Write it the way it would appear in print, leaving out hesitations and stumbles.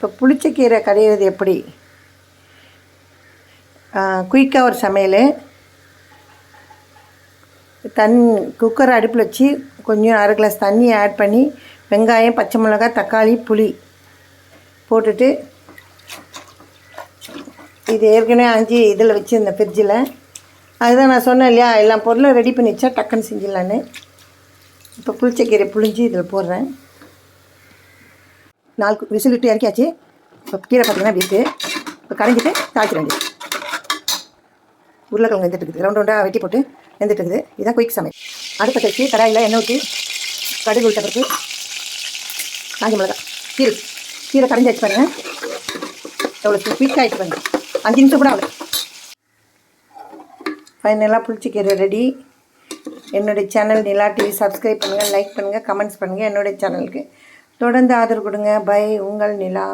இப்போ புளிச்சக்கீரை கடையிறது எப்படி? குயிக்காக ஒரு சமையல். குக்கரை அடுப்பில் வச்சு கொஞ்சம் அரை கிளாஸ் தண்ணி ஆட் பண்ணி வெங்காயம், பச்சை மிளகாய், தக்காளி, புளி போட்டுட்டு இது ஏற்கனவே அஞ்சு இதில் வச்சுருந்தேன் ஃப்ரிட்ஜில். அதுதான் நான் சொன்னேன் இல்லையா, எல்லா பொருளும் ரெடி பண்ணி வச்சா டக்குன்னு செஞ்சிடலான்னு. இப்போ புளிச்சக்கீரை புளிஞ்சு இதில் போடுறேன். 4 விசில் விட்டு இறக்கியாச்சு. இப்போ கீரை பார்த்திங்கன்னா அப்படி இருக்குது. இப்போ கரைஞ்சிட்டு தாளிச்சிட வேண்டியது. உருளைக்கிழங்கு வெந்துட்டு இருக்குது, ரவுண்ட் ரவுண்டாக வெட்டி போட்டு வெந்துட்டு இருக்குது. இதுதான் குயிக் சமையல். அடுப்பை வச்சு கடாயில் எண்ணெய் ஊற்றி கடுகு உளுத்த பருப்பு, காஞ்ச மிளகா, கீரை கரைஞ்சி வச்சு பாருங்கள். எவ்வளோ குயிக்காக ஆகிட்டு பாருங்க, 5 நிமிஷம் கூட ஆகலை. ஃபைனலாக புளிச்சக்கீரை ரெடி. என்னுடைய சேனல் நிலா டிவி சப்ஸ்கிரைப் பண்ணுங்கள், லைக் பண்ணுங்கள், கமெண்ட்ஸ் பண்ணுங்கள். என்னுடைய சேனலுக்கு தொடர்ந்து ஆதரவு கொடுங்க. பை, உங்கள் நிலா.